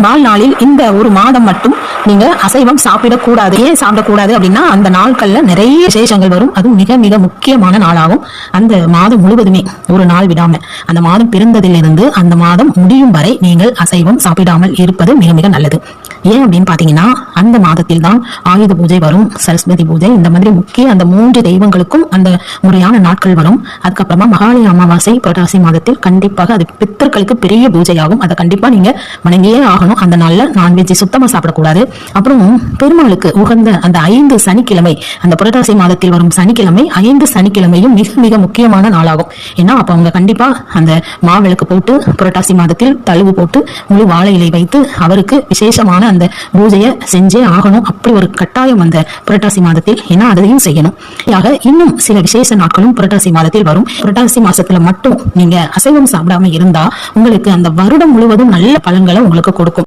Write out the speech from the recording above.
வாழ்நாளில் இந்த ஒரு மாதம் மட்டும் நீங்க அசைவம் சாப்பிடக்கூடாது. ஏன் சாப்பிடக்கூடாது அப்படின்னா, அந்த நாட்கள்ல நிறைய விசேஷங்கள் வரும். அது மிக மிக முக்கியமான நாளாகும். அந்த மாதம் முழுவதுமே ஒரு நாள் விடாம, அந்த மாதம் பிறந்ததிலிருந்து அந்த மாதம் முடியும் வரை நீங்கள் அசைவம் சாப்பிடாமல் இருப்பது மிக மிக நல்லது. ஏன் அப்படின்னு பாத்தீங்கன்னா, அந்த மாதத்தில் தான் ஆயுத பூஜை வரும், சரஸ்வதி பூஜை, இந்த மாதிரி முக்கிய அந்த 3 தெய்வங்களுக்கும் அந்த முறையான நாட்கள் வரும். அதுக்கப்புறமா மகாலய அமாவாசை புரட்டாசி மாதத்தில் கண்டிப்பாக அது பித்தர்களுக்கு பெரிய பூஜையாகும். அதை கண்டிப்பா நீங்க வணங்கியே ஆகணும். அந்த நாள்ல நான்வெஜ் சுத்தமா சாப்பிடக்கூடாது. அப்புறம் பெருமாளுக்கு உகந்த அந்த 5 சனிக்கிழமை, அந்த புரட்டாசி மாதத்தில் வரும் சனிக்கிழமை 5 சனிக்கிழமையும் மிக மிக முக்கியமான நாளாகும். ஏன்னா அப்ப அவங்க கண்டிப்பா அந்த மாவிளக்கு போட்டு புரட்டாசி மாதத்தில் தழுவு போட்டு முழு வாழை இலை வைத்து அவருக்கு விசேஷமான அந்த பூஜையை செஞ்சே ஆகணும். அப்படி ஒரு கட்டாயம் அந்த புரட்டாசி மாதத்தில், ஏன்னா அதையும் செய்யணும். இன்னும் சில விசேஷ நாட்களும் புரட்டாசி மாதத்தில் வரும். புரட்டாசி மாசத்துல மட்டும் நீங்க அசைவம் சாப்பிடாம இருந்தா உங்களுக்கு அந்த வருடம் முழுவதும் நல்ல பலன்களை உங்களுக்கு கொடுக்கும்.